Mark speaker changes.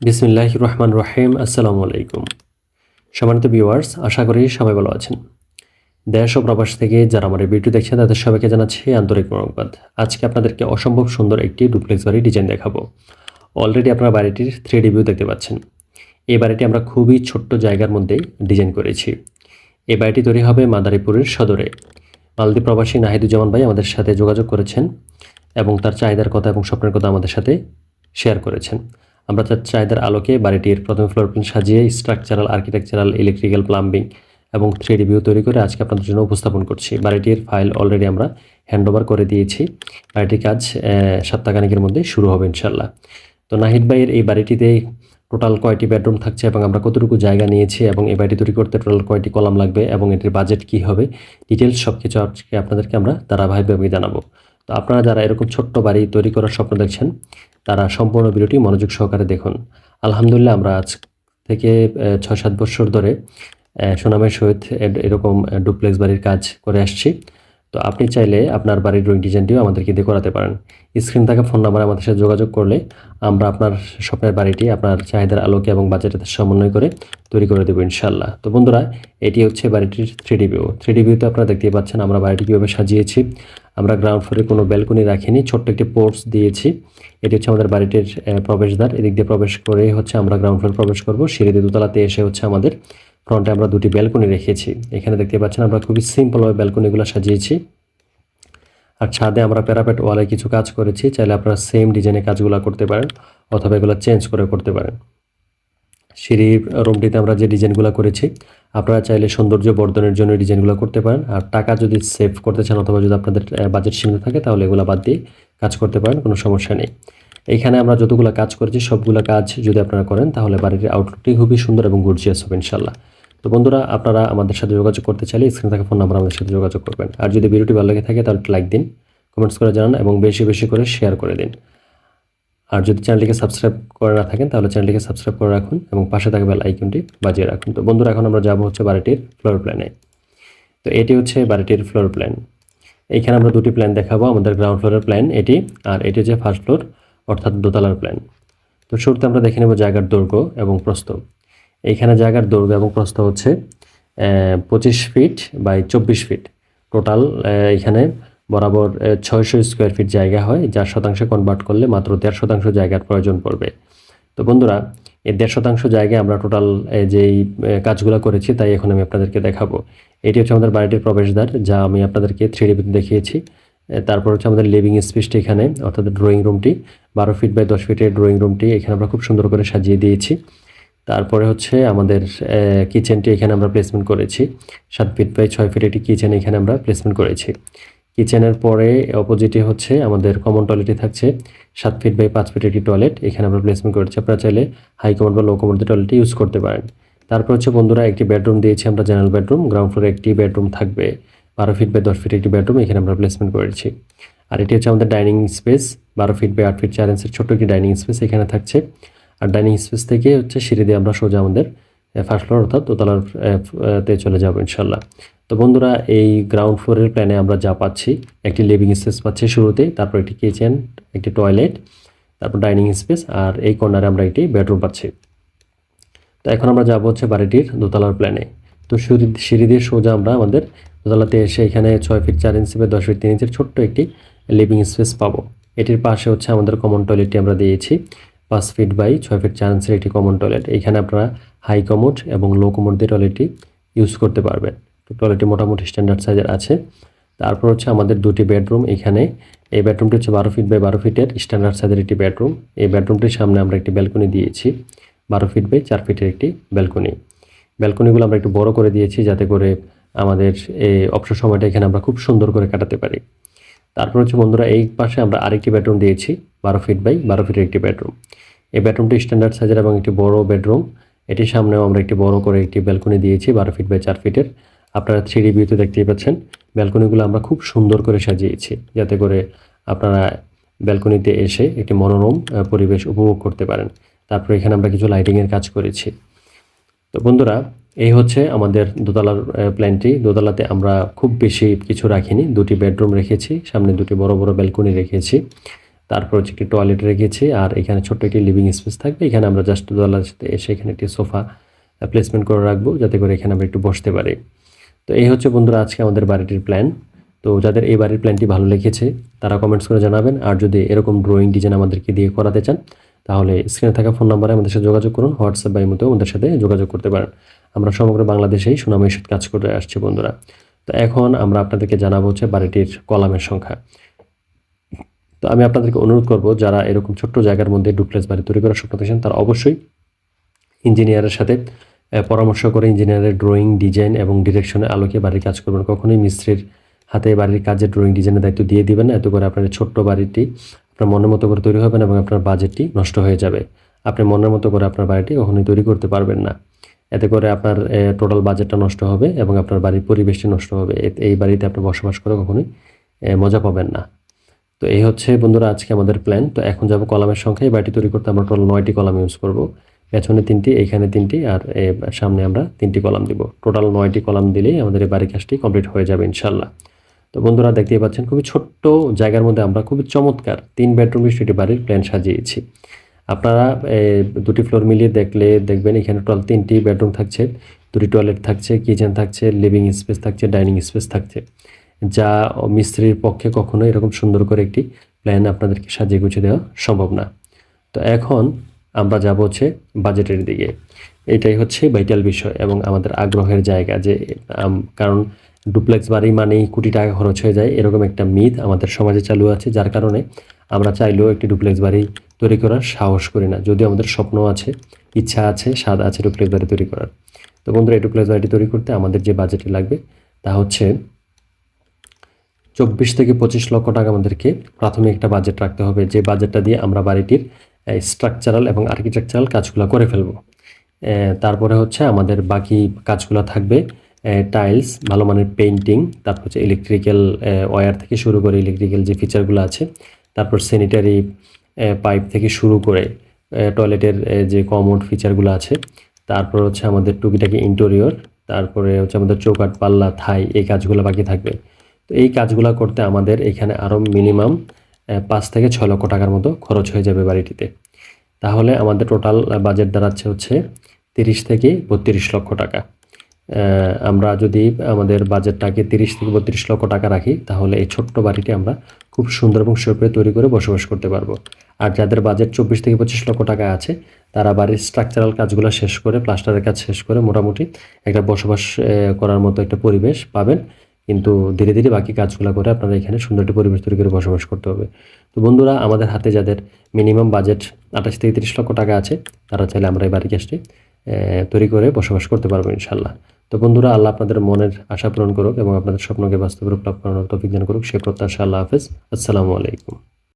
Speaker 1: বিসমিল্লাহির রহমানির রহিম। আসসালামু আলাইকুম। সম্মানিত ভিউয়ার্স, আশা করি সবাই ভালো আছেন। দেশ ও প্রবাস থেকে যারা আমার এই ভিডিও দেখছেন তাদের সবাইকে জানাচ্ছি আন্তরিক মোবারকবাদ। আজকে আপনাদেরকে অসম্ভব সুন্দর একটি ডুপ্লেক্স বাড়ির ডিজাইন দেখাবো। অলরেডি আপনারা বাড়িটির 3D ভিউ দেখতে পাচ্ছেন। এই বাড়িটি আমরা খুবই ছোট্ট জায়গার মধ্যেই ডিজাইন করেছি। এই বাড়িটি তৈরি হবে মাদারীপুরের সদরে। মালদ্বীপ প্রবাসী নাহিদুজ্জামান ভাই আমাদের সাথে যোগাযোগ করেছেন এবং তার চাহিদার কথা এবং স্বপ্নের কথা আমাদের সাথে শেয়ার করেছেন। আমরা তার চাহিদার আলোকে বাড়িটির প্রথম ফ্লোর প্ল্যান সাজিয়ে স্ট্রাকচারাল, আর্কিটেকচারাল, ইলেকট্রিক্যাল, প্লাম্বিং এবং 3D ভিউ তৈরি করে আজকে আপনাদের জন্য উপস্থাপন করছি। বাড়িটির ফাইল অলরেডি আমরা হ্যান্ডওভার করে দিয়েছি। বাড়িটির কাজ সপ্তাহখানেকের মধ্যে শুরু হবে ইনশাল্লাহ। তো নাহিদ ভাইয়ের এই বাড়িটিতে টোটাল কয়টি বেডরুম থাকছে এবং আমরা কতটুকু জায়গা নিয়েছি এবং এই বাড়িটি তৈরি করতে টোটাল কয়টি কলাম লাগবে এবং এটির বাজেট কী হবে, ডিটেলস সব কিছু আজকে আপনাদেরকে আমরা ধারাবাহিকভাবে জানাবো। তো আপনারা যারা এরকম ছোট্ট বাড়ি তৈরি করার স্বপ্ন দেখছেন তারা সম্পূর্ণ ভিডিওটি মনোযোগ সহকারে দেখুন। আলহামদুলিল্লাহ আমরা আজ থেকে 6-7 বছর ধরে সুনামের সহিত এরকম ডুপ্লেক্স বাড়ির কাজ করে আসছি। তো আপনি চাইলে আপনার বাড়ির ড্রয়িং ডিজাইনটিও আমাদেরকে দিয়ে করাতে পারেন। স্ক্রিন থাকা ফোন নাম্বারে আমাদের সাথে যোগাযোগ করলে আমরা আপনার স্বপ্নের বাড়িটি আপনার চাহিদার আলোকে এবং বাজেটের সমন্বয় করে তৈরি করে দেবো ইনশাল্লাহ। তো বন্ধুরা, এটি হচ্ছে বাড়িটির 3D ভিউ। 3D ভিউতে আপনারা দেখতেই পাচ্ছেন আমরা বাড়িটি কীভাবে সাজিয়েছি। আমরা গ্রাউন্ড ফ্লোরে কোনো ব্যালকনি রাখিনি, ছোট্ট একটি পোর্টস দিয়েছি। এটি হচ্ছে আমাদের বাড়িটির প্রবেশদ্বার। এদিক দিয়ে প্রবেশ করে হচ্ছে আমরা গ্রাউন্ড ফ্লোরে প্রবেশ করব। সিঁড়ি দিয়ে দোতলাতে এসে হচ্ছে আমাদের ফ্রন্টে আমরা দুটি ব্যালকনি রেখেছি। এখানে দেখতে পাচ্ছেন আমরা খুবই সিম্পলভাবে ব্যালকনিগুলো সাজিয়েছি। আর ছাদে আমরা প্যারাপেট ওয়ালে কিছু কাজ করেছি। চাইলে আপনারা সেম ডিজাইনে কাজগুলো করতে পারেন অথবা এগুলো চেঞ্জ করে করতে পারেন। সিঁড়ির রুমটিতে আমরা যে ডিজাইনগুলো করেছি আপনারা চাইলে সৌন্দর্য বর্ধনের জন্য ডিজাইনগুলো করতে পারেন। আর টাকা যদি সেভ করতে চান অথবা যদি আপনাদের বাজেট সীমিত থাকে তাহলে এগুলো বাদ দিয়ে কাজ করতে পারেন, কোনো সমস্যা নেই। এইখানে আমরা যতগুলো কাজ করেছি সবগুলো কাজ যদি আপনারা করেন তাহলে বাড়ির আউটলুকটি খুবই সুন্দর এবং গর্জিয়াস হবে ইনশাল্লাহ। তো বন্ধুরা, আপনারা আমাদের সাথে যোগাযোগ করতে চাইলে স্ক্রিনে থাকা ফোন নাম্বার আমাদের সাথে যোগাযোগ করবেন। আর যদি ভিডিওটি ভালো লাগে থাকে তাহলে লাইক দিন, কমেন্টস করে জানান এবং বেশি বেশি করে শেয়ার করে দিন। আর যদি চ্যানেলটিকে সাবস্ক্রাইব করে না থাকেন তাহলে চ্যানেলটিকে সাবস্ক্রাইব করে রাখুন এবং পাশে থাকা বেল আইকনটি বাজিয়ে রাখুন। তো বন্ধুরা, এখন আমরা যাব হচ্ছে বাড়িটির ফ্লোর প্ল্যানে। তো এটি হচ্ছে বাড়িটির ফ্লোর প্ল্যান। এইখানে আমরা দুটি প্ল্যান দেখাবো, আমাদের গ্রাউন্ড ফ্লোরের প্ল্যান এটি, আর এটি হচ্ছে ফার্স্ট ফ্লোর অর্থাৎ দোতলার প্ল্যান। তো শুরুতে আমরা দেখে নেব জায়গার দৈর্ঘ্য এবং প্রস্থ। এইখানে জায়গার দৈর্ঘ্য এবং প্রস্থ হচ্ছে 25 ফিট বাই 24 ফিট। টোটাল এখানে বরাবর 600 স্কোয়ার ফিট জায়গা হয়, যার শতাংশে কনভার্ট করলে মাত্র 1.5 শতাংশ জায়গার প্রয়োজন পড়বে। তো বন্ধুরা, এই 1.5 শতাংশ জায়গায় আমরা টোটাল যেই কাজগুলো করেছি তাই এখন আমি আপনাদেরকে দেখাবো। এটি হচ্ছে আমাদের বাড়িটির প্রবেশদ্বার, যা আমি আপনাদেরকে 3D দেখিয়েছি। তারপর হচ্ছে আমাদের লিভিং স্পেসটি এখানে অর্থাৎ ড্রয়িং রুমটি 12 ফিট বাই 10 ফিটের ড্রয়িং রুমটি এখানে আমরা খুব সুন্দর করে সাজিয়ে দিয়েছি। তারপরে হচ্ছে আমাদের কিচেনটি এখানে আমরা প্লেসমেন্ট করেছি। 7 ফিট বাই 6 ফিট একটি কিচেন এখানে আমরা প্লেসমেন্ট করেছি। কিচেনের পরে অপোজিটে হচ্ছে আমাদের কমন টয়লেটটি থাকছে। 7 ফিট বাই 5 ফিট একটি টয়লেট এখানে আমরা প্লেসমেন্ট করেছি। আপনারা চাইলে হাই কমোড বা লো কমোডের টয়লেটটি ইউজ করতে পারেন। তারপর হচ্ছে বন্ধুরা, একটি বেডরুম দিয়েছি আমরা, জেনারেল বেডরুম। গ্রাউন্ড ফ্লোরে একটি বেডরুম থাকবে, 12 ফিট বাই 10 ফিট একটি বেডরুম এখানে আমরা প্লেসমেন্ট করেছি। আর এটি হচ্ছে আমাদের dining space, 12 feet by 8 feet 4 ইঞ্চের ছোট্ট একটি ডাইনিং স্পেস এখানে থাকছে। আর ডাইনিং স্পেস থেকে হচ্ছে সিঁড়ি দিয়ে আমরা সোজা আমাদের ফার্স্ট ফ্লোর অর্থাৎ দোতলার তে চলে যাবো ইনশাল্লাহ। তো বন্ধুরা, এই গ্রাউন্ড ফ্লোরের প্ল্যানে আমরা যা পাচ্ছি, একটি লিভিং স্পেস পাচ্ছি শুরুতেই, তারপর একটি কিচেন, একটি টয়লেট, তারপর ডাইনিং স্পেস, আর এই কর্নারে আমরা একটি বেডরুম পাচ্ছি। তো এখন আমরা যাবো হচ্ছে বাড়িটির দোতলার প্ল্যানে। তো সিঁড়ি দিয়ে সোজা আমরা আমাদের দোতলাতে এসে এখানে 6 ফিট 4 ইঞ্চি বা 10 ফিট 3 ইঞ্চির ছোট্ট একটি লিভিং স্পেস পাবো। এটির পাশে হচ্ছে আমাদের কমন টয়লেটটি আমরা দিয়েছি, 5 ফিট বাই 6 ফিট 4 ইঞ্চির একটি কমন টয়লেট। এখানে আপনারা হাই কমোড এবং লো কমোড দিয়ে টয়লেটটি ইউজ করতে পারবেন। তো টয়লেটটি মোটামুটি স্ট্যান্ডার্ড সাইজের আছে। তারপর হচ্ছে আমাদের দুটি বেডরুম এখানে। এই বেডরুমটি হচ্ছে 12 ফিট বাই 12 ফিটের স্ট্যান্ডার্ড সাইজের একটি বেডরুম। এই বেডরুমটির সামনে আমরা একটি ব্যালকনি দিয়েছি, 12 ফিট বাই 4 ফিটের একটি ব্যালকনি। ব্যালকনিগুলো আমরা একটু বড় করে দিয়েছি যাতে করে আমাদের এই অবসর সময়টা এখানে আমরা খুব সুন্দর করে কাটাতে পারি। তারপর হচ্ছে বন্ধুরা, এই পাশে আমরা আরেকটি বেডরুম দিয়েছি, 12 ফিট বাই 12 ফিটের একটি বেডরুম। এই বেডরুমটি স্ট্যান্ডার্ড সাইজের এবং একটি বড় বেডরুম। এটির সামনেও আমরা একটি বড় করে একটি ব্যালকনি দিয়েছি, 12 ফিট বাই 4 ফিটের। আপনারা 3D ভিউতে দেখতেই পাচ্ছেন ব্যালকনিগুলো আমরা খুব সুন্দর করে সাজিয়েছি যাতে করে আপনারা ব্যালকনিতে এসে একটি মনোরম পরিবেশ উপভোগ করতে পারেন। তারপর এখানে আমরা কিছু লাইটিংয়ের কাজ করেছি। তো বন্ধুরা, এই হচ্ছে আমাদের দোতলার প্ল্যানটি। দোতলাতে আমরা খুব বেশি কিছু রাখিনি, দুটি বেডরুম রেখেছি, সামনে দুটি বড় বড় ব্যালকনি রেখেছি। তারপর হচ্ছে একটি টয়লেট রেখেছি, আর এখানে ছোট্ট একটি লিভিং স্পেস থাকবে। এখানে আমরা জাস্ট দোতলার সাথে এসে এখানে একটি সোফা প্লেসমেন্ট করে রাখবো, যাতে করে এখানে আমরা একটু বসতে পারি। তো এই হচ্ছে বন্ধুরা আজকে আমাদের বাড়িটির প্ল্যান। তো যাদের এই বাড়ির প্ল্যানটি ভালো লেগেছে তারা কমেন্টস করে জানাবেন, আর যদি এরকম ড্রয়িং ডিজাইন আমাদেরকে দিয়ে করাতে চান তাহলে স্ক্রিনে থাকা ফোন নাম্বারে আমাদের সাথে যোগাযোগ করুন, হোয়াটসঅ্যাপ বা ইমোতেও আমাদের সাথে যোগাযোগ করতে পারেন। আমরা সমগ্র বাংলাদেশেই সুনামের সাথে কাজ করে আসছি বন্ধুরা। তো এখন আমরা আপনাদেরকে জানাবো হচ্ছে বাড়িটির কলামের সংখ্যা। তো আমি আপনাদেরকে অনুরোধ করব, যারা এরকম ছোট্ট জায়গার মধ্যে ডুপ্লেক্স বাড়ি তৈরি করার স্বপ্ন দেখছেন তারা অবশ্যই ইঞ্জিনিয়ারের সাথে পরামর্শ করে ইঞ্জিনিয়ারের ড্রয়িং ডিজাইন এবং ডিরেকশনের আলোকে বাড়ির কাজ করবেন। কখনোই মিস্ত্রির হাতে বাড়ির কাজের ড্রয়িং ডিজাইনের দায়িত্ব দিয়ে দিবেন না, এত করে আপনার ছোট্ট বাড়িটি আপনার মনের মতো করে তৈরি হবে না এবং আপনার বাজেটটি নষ্ট হয়ে যাবে। আপনি মনের মতো করে আপনার বাড়িটি কখনোই তৈরি করতে পারবেন না, এতে করে আপনার টোটাল বাজেটটা নষ্ট হবে এবং আপনার বাড়ির পরিবেশটি নষ্ট হবে। এই বাড়িতে আপনি বসবাস করে কখনোই মজা পাবেন না। তো এই হচ্ছে বন্ধুরা আজকে আমাদের প্ল্যান। তো এখন যাব কলামের সংখ্যা। এই বাড়িটি তৈরি করতে আমরা টোটাল 9টি কলাম ইউজ করব। পেছনে 3টি, এইখানে 3টি, আর সামনে আমরা 3টি কলাম দিব। টোটাল 9টি কলাম দিলেই আমাদের এই বাড়ির কাজটি কমপ্লিট হয়ে যাবে ইনশাল্লাহ। তো বন্ধুরা দেখতেই পাচ্ছেন খুবই ছোট্ট জায়গার মধ্যে আমরা খুবই চমৎকার 3 বেডরুম বিশিষ্ট বাড়ির প্ল্যান সাজিয়েছি। আপনারা দুটি ফ্লোর মিলিয়ে দেখবেন এখানে টোটাল 3টি বেডরুম থাকছে, 2টি টয়লেট থাকছে, কিচেন থাকছে, লিভিং স্পেস থাকছে, ডাইনিং স্পেস থাকছে, যা মিস্ত্রির পক্ষে কখনো এরকম সুন্দর করে একটি প্ল্যান আপনাদেরকে সাজিয়ে গুছিয়ে দেওয়া সম্ভব না। তো এখন আমরা যাব হচ্ছে বাজেটের দিকে। এটাই হচ্ছে ভাইটাল বিষয় এবং আমাদের আগ্রহের জায়গা, যে কারণ ডুপ্লেক্স বাড়ি মানেই কোটি টাকা খরচ হয়ে যায়, এরকম একটা মিথ আমাদের সমাজে চালু আছে, যার কারণে আমরা চাইলেও একটি ডুপ্লেক্স বাড়ি তৈরি করার সাহস করি না, যদিও আমাদের স্বপ্ন আছে, ইচ্ছা আছে, স্বাদ আছে ডুপ্লেক্স বাড়ি তৈরি করার। তো বন্ধুরা এই ডুপ্লেক্স বাড়িটি তৈরি করতে আমাদের যে বাজেটটি লাগবে তা হচ্ছে 24 থেকে 25 লক্ষ টাকা আমাদেরকে প্রাথমিক একটা বাজেট রাখতে হবে, যে বাজেটটা দিয়ে আমরা বাড়িটির স্ট্রাকচারাল এবং আর্কিটেকচারাল কাজগুলো করে ফেলব। তারপরে হচ্ছে আমাদের বাকি কাজগুলো থাকবে টাইলস, ভালো মানের পেইন্টিং, তারপর হচ্ছে ইলেকট্রিক্যাল ওয়্যার থেকে শুরু করে ইলেকট্রিক্যাল যে ফিচারগুলো আছে, তারপর স্যানিটারি পাইপ থেকে শুরু করে টয়লেটের যে কমোড ফিচারগুলো আছে, তারপর হচ্ছে আমাদের টুকিটাকি ইন্টেরিয়র, তারপরে হচ্ছে আমাদের চৌকাঠ, পাল্লা, থাই, এই কাজগুলো বাকি থাকবে। তো এই কাজগুলো করতে আমাদের এখানে আরও মিনিমাম 5 থেকে 6 লক্ষ টাকার মতো খরচ হয়ে যাবে বাড়িটিতে। তাহলে আমাদের টোটাল বাজেট দাঁড়াচ্ছে হচ্ছে 30 থেকে 32 লক্ষ টাকা। আমরা যদি আমাদের বাজেটটাকে 30 থেকে 32 লক্ষ টাকা রাখি তাহলে এই ছোট্ট বাড়িটি আমরা খুব সুন্দর এবং সুপে তৈরি করে বসবাস করতে পারবো। আর যাদের বাজেট 24 থেকে 25 লক্ষ টাকা আছে তারা বাড়ির স্ট্রাকচারাল কাজগুলো শেষ করে, প্লাস্টারের কাজ শেষ করে মোটামুটি একটা বসবাস করার মতো একটা পরিবেশ পাবেন, কিন্তু ধীরে ধীরে বাকি কাজগুলো করে আপনারা এখানে সুন্দর একটা পরিবেশ তৈরি করে বসবাস করতে হবে। তো বন্ধুরা আমাদের হাতে যাদের মিনিমাম বাজেট 28 থেকে 30 লক্ষ টাকা আছে তারা চাইলে আমরা এই বাড়ি কাজটি তৈরি করে বসবাস করতে পারবো ইনশাল্লাহ। তো বন্ধুরা আল্লাহ আপনাদের মনের আশা পূরণ করুক এবং আপনাদের স্বপ্নকে বাস্তবে রূপ লাভ করানোর তৌফিক দান করুক, সে প্রত্যাশা। আল্লাহ হাফেজ, আসসালামু আলাইকুম।